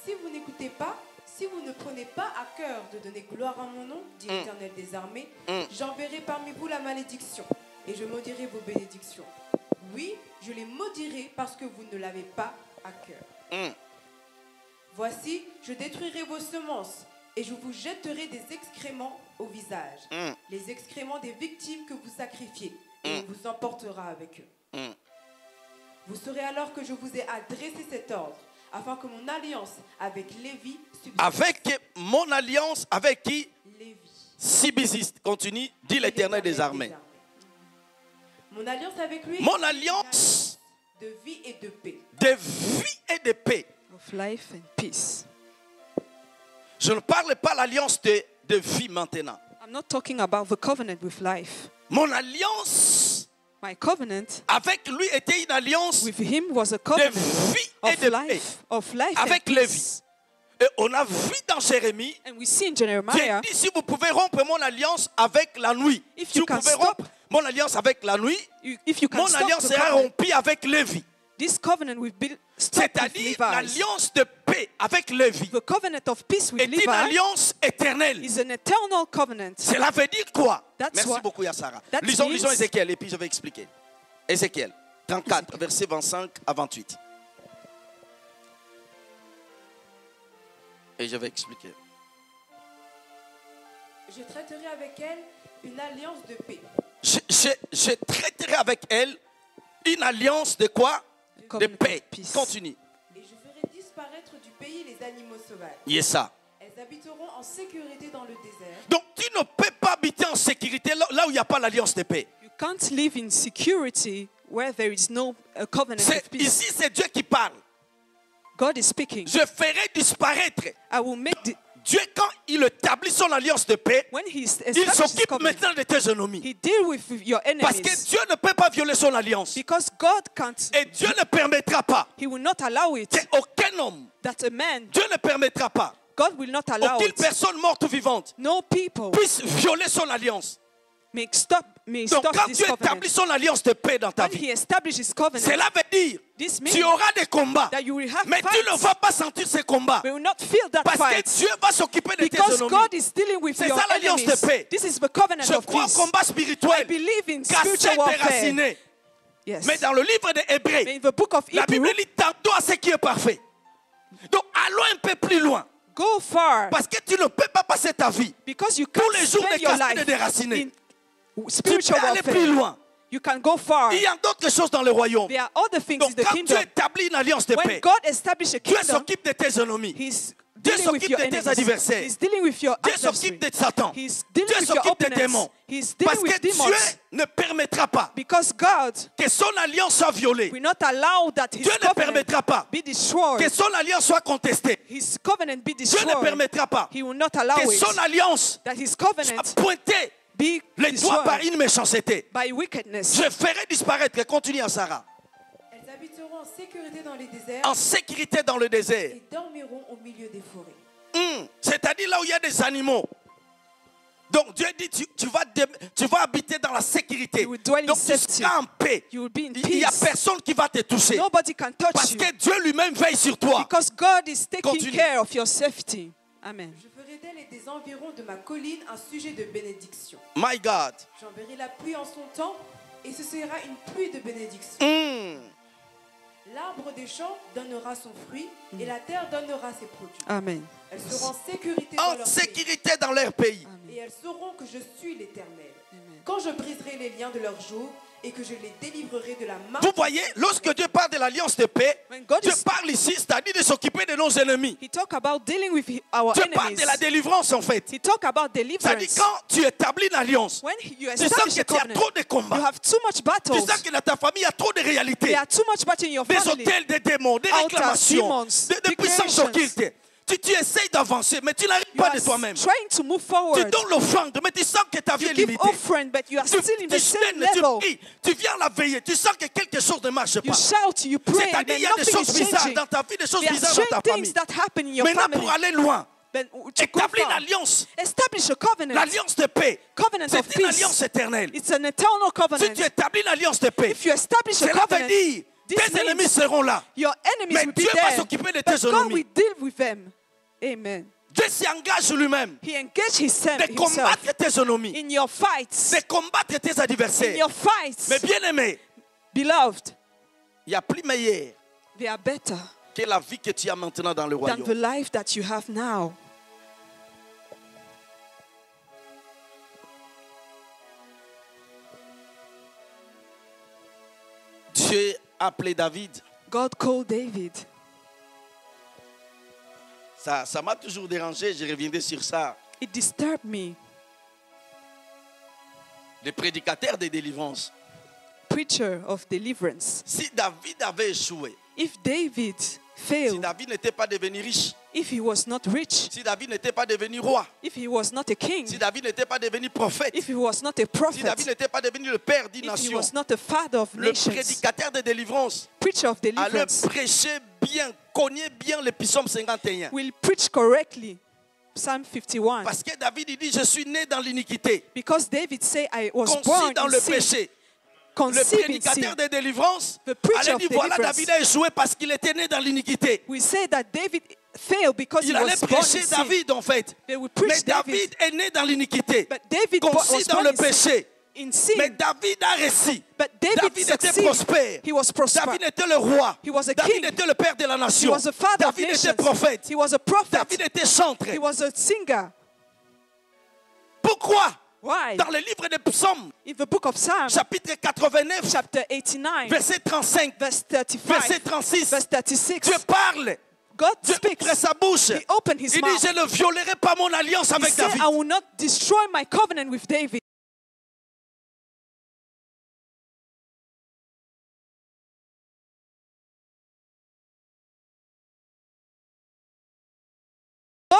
Speaker 3: Si vous n'écoutez pas, si vous ne prenez pas à cœur de donner gloire à mon nom, dit l'Éternel des armées, j'enverrai parmi vous la malédiction et je maudirai vos bénédictions. Oui, je les maudirai parce que vous ne l'avez pas à cœur. Voici, je détruirai vos semences et je vous jetterai des excréments au visage, les excréments des victimes que vous sacrifiez, et on vous emportera avec eux. Vous saurez alors que je vous ai adressé cet ordre, afin que mon alliance avec Lévi subsiste.
Speaker 2: Avec mon alliance, avec qui
Speaker 3: Lévi.
Speaker 2: subsiste. Continue, dit l'Éternel des armées.
Speaker 3: Mon alliance avec lui.
Speaker 2: Mon alliance
Speaker 3: de vie et de paix.
Speaker 2: de vie et de paix.
Speaker 1: Of life and peace.
Speaker 2: Je ne parle pas l'alliance de vie maintenant.
Speaker 1: I'm not talking about the covenant with life.
Speaker 2: Mon alliance
Speaker 1: My covenant
Speaker 2: avec lui était une alliance
Speaker 1: with him was a
Speaker 2: de
Speaker 1: covenant
Speaker 2: vie et de paix.
Speaker 1: of life
Speaker 2: Avec
Speaker 1: and
Speaker 2: Lévi.
Speaker 1: peace.
Speaker 2: Et on a vu dans Jérémie,
Speaker 1: And we see in
Speaker 2: Dieu
Speaker 1: Jeremiah,
Speaker 2: dit si vous pouvez rompre mon alliance avec la nuit,
Speaker 1: If
Speaker 2: si
Speaker 1: you
Speaker 2: vous
Speaker 1: can
Speaker 2: pouvez
Speaker 1: stop-
Speaker 2: rompre mon alliance avec la nuit,
Speaker 1: if you can
Speaker 2: mon
Speaker 1: stop
Speaker 2: alliance
Speaker 1: the
Speaker 2: sera
Speaker 1: covenant,
Speaker 2: rompue avec Lévi.
Speaker 1: this covenant will be stopped with
Speaker 2: C'est-à-dire
Speaker 1: Levi.
Speaker 2: l'alliance de paix avec Lévi
Speaker 1: The covenant of peace with
Speaker 2: est une
Speaker 1: Levi
Speaker 2: alliance éternelle.
Speaker 1: is an eternal covenant.
Speaker 2: Cela veut dire quoi?
Speaker 1: That's
Speaker 2: Merci
Speaker 1: what-
Speaker 2: beaucoup Yassara.
Speaker 1: that
Speaker 2: Lisons
Speaker 1: means-
Speaker 2: Ézéchiel et puis je vais expliquer. Ézéchiel 34, versets 25 à 28. Et je vais expliquer.
Speaker 3: Je traiterai avec elle une alliance de paix.
Speaker 2: Je traiterai avec elle une alliance de quoi? De
Speaker 1: Covenant
Speaker 2: paix.
Speaker 1: of peace.
Speaker 2: Continue.
Speaker 3: Et je ferai disparaître du pays les animaux sauvages.
Speaker 2: Yes, ça.
Speaker 3: Elles habiteront en sécurité dans le désert.
Speaker 2: Donc tu ne peux pas habiter en sécurité là où il n'y a pas l'alliance de paix.
Speaker 1: You can't live in security where there is no covenant of peace.
Speaker 2: Ici, c'est Dieu qui parle.
Speaker 1: God is speaking.
Speaker 2: Je ferai disparaître.
Speaker 1: I will make
Speaker 2: Dieu, quand il établit son alliance de paix,
Speaker 1: when he
Speaker 2: il
Speaker 1: establishes his
Speaker 2: s'occupe
Speaker 1: covenant,
Speaker 2: maintenant de tes ennemis.
Speaker 1: he deal with your
Speaker 2: Parce que
Speaker 1: enemies.
Speaker 2: Dieu ne peut pas violer son alliance.
Speaker 1: Because God can't,
Speaker 2: Et Dieu ne permettra pas
Speaker 1: he will not allow it
Speaker 2: qu'aucun homme,
Speaker 1: that a man,
Speaker 2: Dieu ne permettra pas,
Speaker 1: God will not allow
Speaker 2: aucune
Speaker 1: it.
Speaker 2: personne morte ou vivante
Speaker 1: No people
Speaker 2: puisse violer son alliance.
Speaker 1: may
Speaker 2: Donc
Speaker 1: stop
Speaker 2: quand
Speaker 1: this
Speaker 2: Dieu
Speaker 1: covenant.
Speaker 2: établit son alliance de paix dans ta
Speaker 1: When
Speaker 2: vie,
Speaker 1: he establishes his covenant,
Speaker 2: cela veut dire
Speaker 1: this
Speaker 2: tu
Speaker 1: means
Speaker 2: auras des combats,
Speaker 1: that you will have
Speaker 2: mais tu ne
Speaker 1: fights,
Speaker 2: vas pas sentir ces combats.
Speaker 1: but you will not feel that
Speaker 2: Parce que
Speaker 1: fight.
Speaker 2: Dieu va s'occuper de tes
Speaker 1: Because
Speaker 2: ennemis.
Speaker 1: God is dealing with
Speaker 2: C'est
Speaker 1: your
Speaker 2: ça l'alliance de
Speaker 1: enemies.
Speaker 2: paix.
Speaker 1: This is the covenant
Speaker 2: Je
Speaker 1: of
Speaker 2: crois au
Speaker 1: peace.
Speaker 2: combat
Speaker 1: I
Speaker 2: spirituel,
Speaker 1: believe in
Speaker 2: cassé,
Speaker 1: spiritual warfare.
Speaker 2: déraciné.
Speaker 1: Yes.
Speaker 2: Mais dans le livre des Hébreux,
Speaker 1: In the book of
Speaker 2: la Bible
Speaker 1: Hebrew,
Speaker 2: dit tantôt à ce qui est parfait. Donc allons un peu plus loin.
Speaker 1: go far
Speaker 2: Parce que tu ne peux pas passer ta vie
Speaker 1: because you
Speaker 2: tous
Speaker 1: can't
Speaker 2: les jours de
Speaker 1: spend your
Speaker 2: casser et de
Speaker 1: life
Speaker 2: déraciner.
Speaker 1: in
Speaker 2: Tu peux
Speaker 1: spiritual
Speaker 2: aller plus
Speaker 1: warfare.
Speaker 2: loin.
Speaker 1: You can go far.
Speaker 2: Il y a d'autres choses dans le royaume.
Speaker 1: There are other things
Speaker 2: Donc
Speaker 1: in the
Speaker 2: quand Dieu
Speaker 1: kingdom.
Speaker 2: établit une alliance de
Speaker 1: When
Speaker 2: paix,
Speaker 1: God establishes a
Speaker 2: Dieu
Speaker 1: kingdom,
Speaker 2: s'occupe de tes ennemis.
Speaker 1: He's
Speaker 2: Dieu
Speaker 1: dealing with
Speaker 2: s'occupe
Speaker 1: your
Speaker 2: de tes
Speaker 1: enemies.
Speaker 2: adversaires.
Speaker 1: He's dealing with your
Speaker 2: Dieu
Speaker 1: adversary.
Speaker 2: s'occupe de Satan.
Speaker 1: He's dealing
Speaker 2: Dieu
Speaker 1: with your
Speaker 2: s'occupe des
Speaker 1: opponents.
Speaker 2: démons.
Speaker 1: He's
Speaker 2: Parce
Speaker 1: dealing
Speaker 2: que
Speaker 1: with
Speaker 2: Dieu
Speaker 1: demons.
Speaker 2: ne permettra pas
Speaker 1: Because God
Speaker 2: que son alliance soit violée.
Speaker 1: will not allow that His
Speaker 2: Dieu ne
Speaker 1: covenant
Speaker 2: permettra pas
Speaker 1: be destroyed.
Speaker 2: que son alliance soit contestée.
Speaker 1: His covenant be
Speaker 2: Dieu ne
Speaker 1: destroyed.
Speaker 2: permettra pas
Speaker 1: He will not allow
Speaker 2: que
Speaker 1: it.
Speaker 2: son alliance
Speaker 1: That His
Speaker 2: soit
Speaker 1: covenant
Speaker 2: pointée
Speaker 1: be
Speaker 2: les doigts par
Speaker 1: destroyed
Speaker 2: une méchanceté.
Speaker 1: by wickedness.
Speaker 2: Je ferai disparaître, continue à Sarah,
Speaker 3: Elles habiteront en sécurité dans les déserts
Speaker 2: en sécurité dans le désert.
Speaker 3: et dormiront au milieu des forêts.
Speaker 2: C'est-à-dire là où il y a des animaux. Donc Dieu dit, tu vas habiter dans la sécurité.
Speaker 1: You will dwell in
Speaker 2: Donc tu
Speaker 1: safety.
Speaker 2: seras en paix.
Speaker 1: You will be in
Speaker 2: Il n'y a
Speaker 1: peace.
Speaker 2: personne qui va te toucher.
Speaker 1: Nobody can touch
Speaker 2: Parce
Speaker 1: you
Speaker 2: que Dieu lui-même veille sur toi.
Speaker 1: because God is taking
Speaker 2: Continue.
Speaker 1: care of your safety. Amen.
Speaker 3: Je ferai d'elle et des environs de ma colline un sujet de bénédiction.
Speaker 2: My God.
Speaker 3: J'enverrai la pluie en son temps et ce sera une pluie de bénédiction. L'arbre des champs donnera son fruit et la terre donnera ses produits.
Speaker 1: Amen.
Speaker 3: Elles seront en sécurité dans
Speaker 2: En
Speaker 3: leur pays
Speaker 2: sécurité dans leur pays.
Speaker 3: et elles sauront que je suis l'Éternel. Quand je briserai les liens de leur jour et que je les délivrerai de la main.
Speaker 2: Vous voyez, lorsque Dieu parle de l'alliance de paix,
Speaker 1: When God
Speaker 2: Dieu
Speaker 1: is-
Speaker 2: parle ici, c'est-à-dire de s'occuper de nos ennemis.
Speaker 1: He talk about dealing with our
Speaker 2: Dieu parle
Speaker 1: enemies.
Speaker 2: de la délivrance en fait.
Speaker 1: He talk about
Speaker 2: C'est-à-dire
Speaker 1: deliverance.
Speaker 2: quand tu établis une alliance,
Speaker 1: When you
Speaker 2: tu sens
Speaker 1: establish
Speaker 2: que
Speaker 1: a
Speaker 2: tu as
Speaker 1: covenant,
Speaker 2: trop de
Speaker 1: you
Speaker 2: combats.
Speaker 1: have too much
Speaker 2: Tu
Speaker 1: battles.
Speaker 2: sens que dans ta famille, il y a trop de réalités.
Speaker 1: There are too much battle in your
Speaker 2: Des
Speaker 1: family.
Speaker 2: hôtels, des démons, des
Speaker 1: Altars,
Speaker 2: réclamations,
Speaker 1: demons,
Speaker 2: des puissances
Speaker 1: declarations.
Speaker 2: occultes. Tu essayes d'avancer, mais tu n'arrives
Speaker 1: You
Speaker 2: pas
Speaker 1: are
Speaker 2: de toi-même.
Speaker 1: trying to move
Speaker 2: Tu
Speaker 1: forward.
Speaker 2: donnes l'offrande, mais tu sens que ta vie
Speaker 1: You
Speaker 2: est
Speaker 1: give
Speaker 2: limitée.
Speaker 1: offering, but you are
Speaker 2: Tu,
Speaker 1: still in the
Speaker 2: tu
Speaker 1: same
Speaker 2: gênes, tu
Speaker 1: level.
Speaker 2: pries, tu viens à la veille, tu sens que quelque chose ne marche
Speaker 1: You
Speaker 2: pas.
Speaker 1: shout, you pray,
Speaker 2: C'est-à-dire
Speaker 1: but
Speaker 2: il y a des
Speaker 1: nothing
Speaker 2: choses
Speaker 1: is
Speaker 2: bizarres
Speaker 1: changing.
Speaker 2: dans ta vie, des choses
Speaker 1: There are
Speaker 2: bizarres dans ta
Speaker 1: strange
Speaker 2: famille.
Speaker 1: things that happen in your
Speaker 2: Maintenant,
Speaker 1: family.
Speaker 2: pour aller loin,
Speaker 1: But to go
Speaker 2: établir
Speaker 1: far,
Speaker 2: l'alliance,
Speaker 1: establish a covenant.
Speaker 2: l'alliance de paix.
Speaker 1: Covenant of
Speaker 2: C'est une alliance
Speaker 1: peace.
Speaker 2: éternelle.
Speaker 1: It's an eternal
Speaker 2: Si
Speaker 1: covenant.
Speaker 2: tu établis l'alliance de paix,
Speaker 1: If you establish a
Speaker 2: cela veut
Speaker 1: covenant,
Speaker 2: dire
Speaker 1: this
Speaker 2: tes ennemis
Speaker 1: means
Speaker 2: seront là.
Speaker 1: your enemies
Speaker 2: Mais
Speaker 1: will be
Speaker 2: Dieu va
Speaker 1: there.
Speaker 2: s'occuper de
Speaker 1: But
Speaker 2: tes
Speaker 1: God
Speaker 2: ennemis.
Speaker 1: will deal with them. Amen.
Speaker 2: Dieu s'engage lui-même
Speaker 1: He engaged himself
Speaker 2: de combattre tes ennemis,
Speaker 1: in your fights.
Speaker 2: de combattre tes
Speaker 1: In
Speaker 2: adversaires.
Speaker 1: your fights,
Speaker 2: Mais bien aimé,
Speaker 1: beloved,
Speaker 2: il y a plus meilleur
Speaker 1: they are better
Speaker 2: que la vie que tu as maintenant dans le
Speaker 1: than the
Speaker 2: royaume.
Speaker 1: life that you have now.
Speaker 2: Dieu a appelé David.
Speaker 1: God called David.
Speaker 2: Ça m'a toujours dérangé, je reviendrai sur ça.
Speaker 1: It disturbed me.
Speaker 2: Les prédicateurs de délivrance.
Speaker 1: Preacher of deliverance.
Speaker 2: Si David avait échoué,
Speaker 1: If David
Speaker 2: si
Speaker 1: failed,
Speaker 2: David n'était pas devenu riche,
Speaker 1: if he was not rich,
Speaker 2: si David n'était pas devenu roi,
Speaker 1: if he was not a king,
Speaker 2: si David n'était pas devenu prophète,
Speaker 1: if he was not a
Speaker 2: si
Speaker 1: prophet,
Speaker 2: David n'était pas devenu le père d'une
Speaker 1: if he
Speaker 2: nation,
Speaker 1: was not a father of
Speaker 2: le
Speaker 1: nations,
Speaker 2: prédicateur de délivrance
Speaker 1: preacher of
Speaker 2: allait
Speaker 1: deliverance,
Speaker 2: prêcher bien, cogner bien le psaume 51.
Speaker 1: will preach correctly. Psalm 51.
Speaker 2: Parce que David il dit, je suis né dans l'iniquité,
Speaker 1: Because David said, I was
Speaker 2: conçu
Speaker 1: born
Speaker 2: dans
Speaker 1: in
Speaker 2: le
Speaker 1: sin,
Speaker 2: péché. Le
Speaker 1: conceived in
Speaker 2: prédicateur
Speaker 1: sin.
Speaker 2: de délivrance
Speaker 1: The preacher
Speaker 2: allait
Speaker 1: of
Speaker 2: dire, voilà,
Speaker 1: deliverance.
Speaker 2: David a échoué parce qu'il était né dans l'iniquité.
Speaker 1: We say that David failed because he
Speaker 2: Il allait
Speaker 1: was born in
Speaker 2: prêcher
Speaker 1: sin.
Speaker 2: David en fait.
Speaker 1: They will
Speaker 2: Mais
Speaker 1: preach David.
Speaker 2: David est né dans l'iniquité,
Speaker 1: But David
Speaker 2: conçu
Speaker 1: was
Speaker 2: dans
Speaker 1: born
Speaker 2: le
Speaker 1: in sin.
Speaker 2: péché.
Speaker 1: In sin.
Speaker 2: Mais David a réussi.
Speaker 1: But David
Speaker 2: David était
Speaker 1: succeeded.
Speaker 2: prospère.
Speaker 1: He was prosperous.
Speaker 2: David était le roi.
Speaker 1: He was a
Speaker 2: David
Speaker 1: king.
Speaker 2: était le père de la
Speaker 1: He
Speaker 2: nation.
Speaker 1: was a father of
Speaker 2: David était
Speaker 1: nations.
Speaker 2: prophète.
Speaker 1: He was a prophet.
Speaker 2: David était chantre.
Speaker 1: He was a singer.
Speaker 2: Pourquoi?
Speaker 1: Why?
Speaker 2: Dans le livre des psaumes,
Speaker 1: In the book of Psalms,
Speaker 2: chapitre 89,
Speaker 1: chapter 89,
Speaker 2: verset 35,
Speaker 1: verse 35,
Speaker 2: verset 36,
Speaker 1: verse 36,
Speaker 2: Dieu parle.
Speaker 1: God
Speaker 2: Dieu
Speaker 1: speaks.
Speaker 2: ouvre sa bouche.
Speaker 1: He opened his
Speaker 2: Il dit,
Speaker 1: mouth.
Speaker 2: je ne violerai pas mon alliance
Speaker 1: He
Speaker 2: avec
Speaker 1: said,
Speaker 2: David.
Speaker 1: I will not destroy my covenant with David.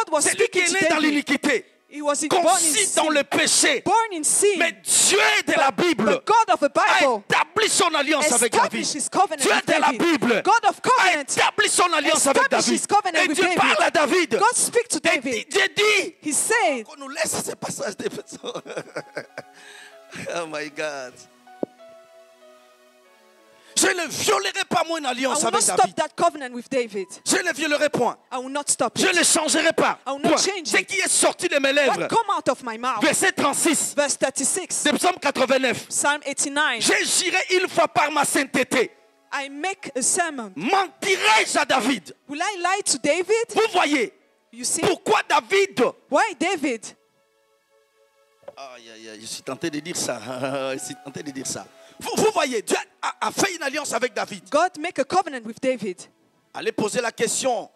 Speaker 1: God was
Speaker 2: C'est lui qui
Speaker 1: speaking
Speaker 2: est
Speaker 1: to
Speaker 2: né dans
Speaker 1: David.
Speaker 2: l'iniquité,
Speaker 1: He was born in
Speaker 2: conçu dans le
Speaker 1: sin.
Speaker 2: péché.
Speaker 1: Born in sin.
Speaker 2: Mais Dieu de la Bible
Speaker 1: The God of the
Speaker 2: a
Speaker 1: Bible
Speaker 2: établi son alliance avec David.
Speaker 1: established his covenant
Speaker 2: Dieu
Speaker 1: with
Speaker 2: de la
Speaker 1: David.
Speaker 2: Bible
Speaker 1: God of
Speaker 2: a
Speaker 1: covenant
Speaker 2: établi son alliance avec
Speaker 1: established
Speaker 2: David.
Speaker 1: his covenant
Speaker 2: Et
Speaker 1: with
Speaker 2: Dieu
Speaker 1: David.
Speaker 2: parle à David.
Speaker 1: God speak to
Speaker 2: Et
Speaker 1: David.
Speaker 2: Dieu dit
Speaker 1: He said,
Speaker 2: qu'on nous laisse ces passages des personnes. Oh my God. Je ne violerai pas mon
Speaker 1: I
Speaker 2: alliance
Speaker 1: will not
Speaker 2: avec
Speaker 1: stop
Speaker 2: David.
Speaker 1: that covenant with David.
Speaker 2: Je ne violerai point.
Speaker 1: I will not stop
Speaker 2: Je
Speaker 1: it.
Speaker 2: ne changerai pas.
Speaker 1: I will not
Speaker 2: Point.
Speaker 1: change
Speaker 2: Ce
Speaker 1: it.
Speaker 2: qui est sorti de mes
Speaker 1: What
Speaker 2: lèvres.
Speaker 1: come out of my mouth?
Speaker 2: Verset 36
Speaker 1: Verse 36.
Speaker 2: de Psaume 89.
Speaker 1: Psalm 89.
Speaker 2: J'agirai une fois par ma sainteté.
Speaker 1: I make a sermon.
Speaker 2: Mentirai-je à David?
Speaker 1: Will I lie to David?
Speaker 2: Vous voyez,
Speaker 1: You see?
Speaker 2: pourquoi David?
Speaker 1: Why David?
Speaker 2: Aïe, aïe, aïe, je suis tenté de dire ça. Je suis tenté de dire ça. Vous voyez, Dieu a fait une alliance avec David.
Speaker 1: God make a covenant with David.
Speaker 2: Allez poser la question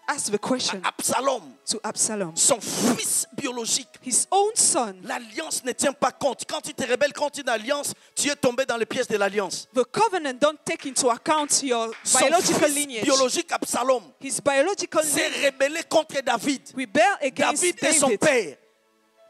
Speaker 1: Ask the question
Speaker 2: à Absalom,
Speaker 1: to Absalom.
Speaker 2: son fils biologique.
Speaker 1: His own son.
Speaker 2: L'alliance ne tient pas compte. Quand tu te rebelles contre une alliance, tu es tombé dans les pièges de l'alliance.
Speaker 1: The covenant don't take into account your
Speaker 2: Son
Speaker 1: biological
Speaker 2: fils
Speaker 1: lineage.
Speaker 2: biologique, Absalom,
Speaker 1: His biological
Speaker 2: s'est
Speaker 1: lineage
Speaker 2: rebellé contre David.
Speaker 1: rebelled against
Speaker 2: David est son
Speaker 1: David.
Speaker 2: père.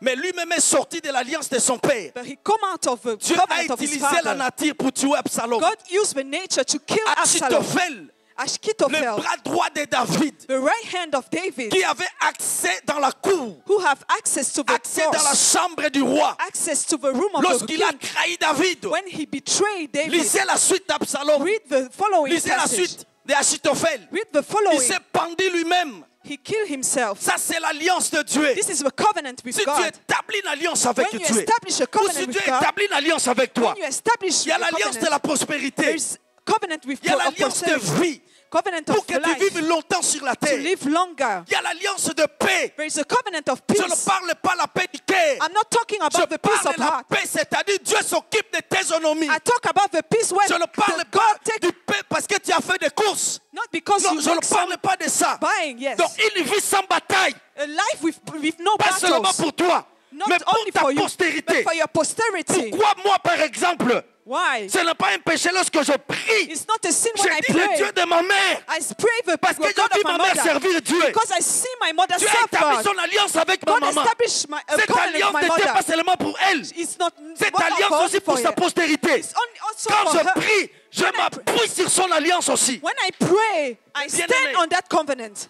Speaker 2: Mais lui-même est sorti de l'alliance de son père.
Speaker 1: But he come out of the
Speaker 2: Dieu a
Speaker 1: covenant of his
Speaker 2: utilisé la
Speaker 1: father.
Speaker 2: nature pour tuer Absalom.
Speaker 1: God used the nature to kill Absalom.
Speaker 2: Achitophel, le
Speaker 1: Achitophel,
Speaker 2: bras droit de David,
Speaker 1: the right hand of David,
Speaker 2: qui avait accès dans la cour,
Speaker 1: who have access to the
Speaker 2: accès dans la
Speaker 1: force,
Speaker 2: chambre du roi.
Speaker 1: access to the room of the
Speaker 2: Lorsqu'il a
Speaker 1: king.
Speaker 2: trahi David,
Speaker 1: When he betrayed David,
Speaker 2: lisez la suite d'Absalom.
Speaker 1: read the following
Speaker 2: Lisez la
Speaker 1: passage.
Speaker 2: suite d'Achitophel.
Speaker 1: Read the
Speaker 2: Il
Speaker 1: following.
Speaker 2: s'est pendu lui-même.
Speaker 1: He killed himself.
Speaker 2: Ça, c'est l'alliance de Dieu.
Speaker 1: This is the covenant with
Speaker 2: Si tu
Speaker 1: God.
Speaker 2: établis une alliance avec
Speaker 1: When you
Speaker 2: Dieu,
Speaker 1: establish a
Speaker 2: ou
Speaker 1: covenant
Speaker 2: si
Speaker 1: with
Speaker 2: Dieu
Speaker 1: God,
Speaker 2: établit une alliance avec toi,
Speaker 1: when you establish
Speaker 2: il y a
Speaker 1: a
Speaker 2: l'alliance de la
Speaker 1: covenant,
Speaker 2: prospérité.
Speaker 1: there's covenant with
Speaker 2: Il y a
Speaker 1: of
Speaker 2: l'alliance de
Speaker 1: prosperity,
Speaker 2: vie
Speaker 1: covenant
Speaker 2: pour
Speaker 1: of
Speaker 2: que tu
Speaker 1: life,
Speaker 2: vives longtemps sur la
Speaker 1: to
Speaker 2: terre.
Speaker 1: live longer.
Speaker 2: Il y a l'alliance de paix.
Speaker 1: There is a covenant of
Speaker 2: Je ne
Speaker 1: peace.
Speaker 2: parle pas la paix du cœur.
Speaker 1: I'm not talking
Speaker 2: Je
Speaker 1: about the peace
Speaker 2: parle
Speaker 1: of
Speaker 2: de la
Speaker 1: heart.
Speaker 2: paix, c'est-à-dire Dieu s'occupe de tes économies.
Speaker 1: I talk about the peace when
Speaker 2: Je ne parle
Speaker 1: God
Speaker 2: pas
Speaker 1: take,
Speaker 2: du paix parce que tu as fait des courses.
Speaker 1: not because
Speaker 2: Non,
Speaker 1: you
Speaker 2: je ne
Speaker 1: make some
Speaker 2: parle pas de ça.
Speaker 1: buying, yes.
Speaker 2: Donc, une vie sans bataille,
Speaker 1: A life with no
Speaker 2: pas seulement
Speaker 1: battles.
Speaker 2: pour toi,
Speaker 1: Not
Speaker 2: mais pour
Speaker 1: only
Speaker 2: ta
Speaker 1: for you, but
Speaker 2: postérité.
Speaker 1: for your posterity.
Speaker 2: Pourquoi moi, par exemple,
Speaker 1: Why?
Speaker 2: ce n'est pas un péché lorsque je prie?
Speaker 1: It's not a sin when I
Speaker 2: Je dis le
Speaker 1: pray.
Speaker 2: Dieu de ma mère.
Speaker 1: I pray the
Speaker 2: Parce que
Speaker 1: God
Speaker 2: j'ai
Speaker 1: of
Speaker 2: vu
Speaker 1: my
Speaker 2: ma mère
Speaker 1: mother.
Speaker 2: servir Dieu.
Speaker 1: Because I see my mother
Speaker 2: Dieu a
Speaker 1: serve
Speaker 2: établi
Speaker 1: God.
Speaker 2: son alliance avec ma
Speaker 1: God
Speaker 2: maman.
Speaker 1: established a
Speaker 2: Cette
Speaker 1: covenant with
Speaker 2: alliance
Speaker 1: my
Speaker 2: n'était pas
Speaker 1: mother.
Speaker 2: seulement pour elle.
Speaker 1: It's not
Speaker 2: Cette
Speaker 1: not
Speaker 2: alliance
Speaker 1: only
Speaker 2: aussi pour
Speaker 1: for
Speaker 2: sa
Speaker 1: her.
Speaker 2: postérité.
Speaker 1: It's also
Speaker 2: Quand
Speaker 1: for
Speaker 2: je
Speaker 1: her.
Speaker 2: prie, je
Speaker 1: When I
Speaker 2: m'appuie sur son alliance aussi.
Speaker 1: When I pray, I
Speaker 2: Bien-aimé.
Speaker 1: stand on that covenant.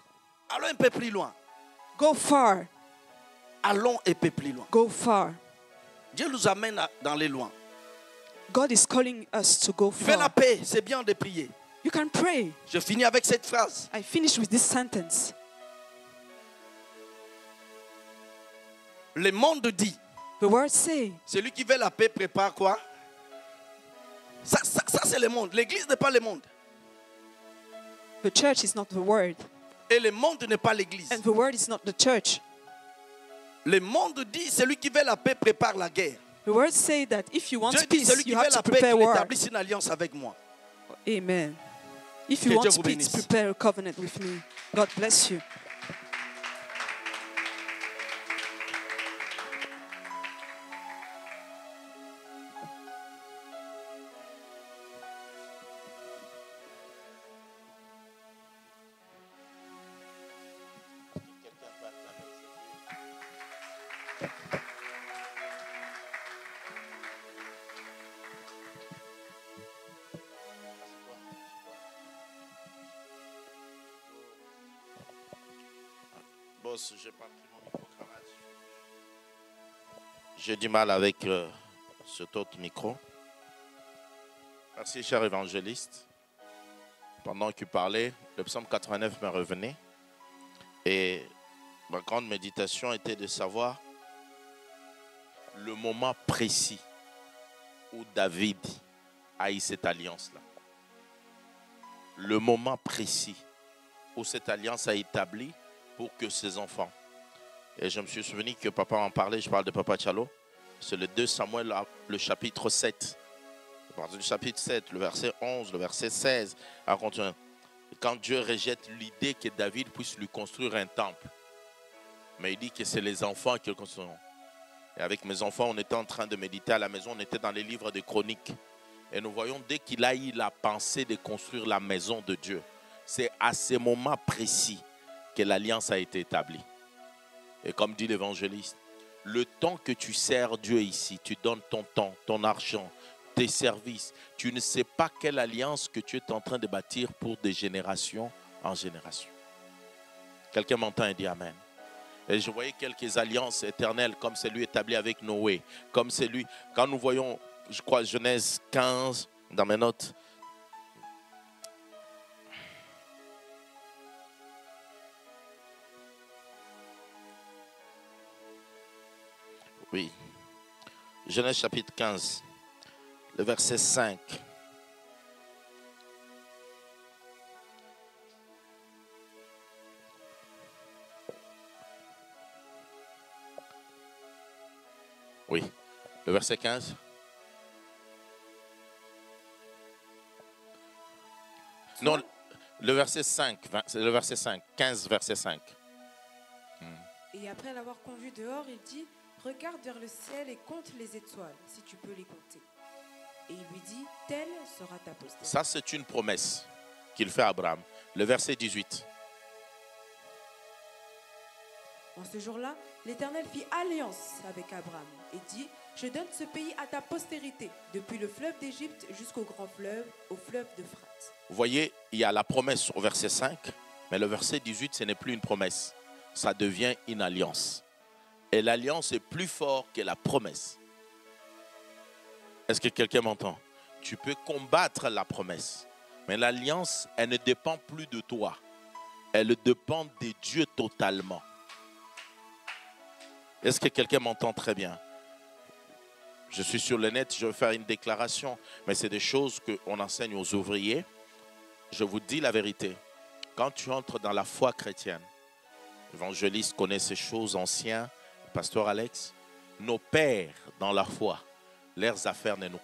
Speaker 2: Allons un peu plus loin.
Speaker 1: Go far.
Speaker 2: Allons un peu plus loin.
Speaker 1: Go far.
Speaker 2: Dieu nous amène dans les loin.
Speaker 1: God is calling us to go
Speaker 2: Tu veux la
Speaker 1: far.
Speaker 2: paix, c'est bien de prier.
Speaker 1: You can pray.
Speaker 2: Je finis avec cette phrase.
Speaker 1: I finish with this sentence.
Speaker 2: Le monde dit,
Speaker 1: The word say,
Speaker 2: celui qui veut la paix prépare quoi? Ça c'est le monde. L'église n'est pas le monde.
Speaker 1: the church is not the word,
Speaker 2: Et le monde n'est pas l'église.
Speaker 1: and the word is not the church.
Speaker 2: Le monde dit, celui qui veut la paix prépare la guerre.
Speaker 1: The word say that if you want
Speaker 2: Dieu dit,
Speaker 1: peace,
Speaker 2: celui qui
Speaker 1: you
Speaker 2: veut
Speaker 1: have
Speaker 2: la
Speaker 1: to
Speaker 2: paix,
Speaker 1: prepare
Speaker 2: qu'il
Speaker 1: war.
Speaker 2: établisse une alliance avec moi.
Speaker 1: Amen. If
Speaker 2: Que
Speaker 1: you
Speaker 2: Dieu
Speaker 1: want
Speaker 2: vous
Speaker 1: peace,
Speaker 2: bénisse.
Speaker 1: prepare a covenant with me. God bless you.
Speaker 4: Boss, j'ai pas pris mon micro-cravate. J'ai du mal avec cet autre micro. Merci, cher évangéliste. Pendant qu'il parlait, le psaume 89 me revenait. Et ma grande méditation était de savoir le moment précis où David a eu cette alliance-là. Le moment précis où cette alliance a été établie pour que ses enfants. Et je me suis souvenu que papa en parlait, je parle de Papa Tchalo. C'est le 2 Samuel, le chapitre 7. À partir du chapitre 7, le verset 11, le verset 16, à continuer. Quand Dieu rejette l'idée que David puisse lui construire un temple. Mais il dit que c'est les enfants qui le construiront. Et avec mes enfants, on était en train de méditer à la maison, on était dans les livres de chroniques. Et nous voyons, dès qu'il a eu la pensée de construire la maison de Dieu, c'est à ce moment précis que l'alliance a été établie. Et comme dit l'évangéliste, le temps que tu sers Dieu ici, tu donnes ton temps, ton argent, tes services. Tu ne sais pas quelle alliance que tu es en train de bâtir pour des générations en génération. Quelqu'un m'entend et dit Amen. Et je voyais quelques alliances éternelles comme celui établi avec Noé, comme celui, quand nous voyons, je crois, Genèse 15, dans mes notes. Oui. Genèse chapitre 15, le verset 5. Oui, le verset 15. Non, le verset 5, c'est le verset 5, 15, verset 5.
Speaker 3: Et après l'avoir conduit dehors, il dit, regarde vers le ciel et compte les étoiles, si tu peux les compter. Et il lui dit, telle sera ta postérité.
Speaker 4: Ça, c'est une promesse qu'il fait à Abraham. Le verset 18.
Speaker 3: En ce jour-là, l'Éternel fit alliance avec Abraham et dit, je donne ce pays à ta postérité, depuis le fleuve d'Égypte jusqu'au grand fleuve, au fleuve d'Euphrate.
Speaker 4: Vous voyez, il y a la promesse au verset 5, mais le verset 18, ce n'est plus une promesse. Ça devient une alliance. Et l'alliance est plus forte que la promesse. Est-ce que quelqu'un m'entend? Tu peux combattre la promesse, mais l'alliance, elle ne dépend plus de toi. Elle dépend de Dieu totalement. Est-ce que quelqu'un m'entend très bien? Je suis sur le net, je vais faire une déclaration, mais c'est des choses qu'on enseigne aux ouvriers. Je vous dis la vérité. Quand tu entres dans la foi chrétienne, l'évangéliste connaît ces choses anciennes, pasteur Alex, nos pères dans la foi, leurs affaires ne nous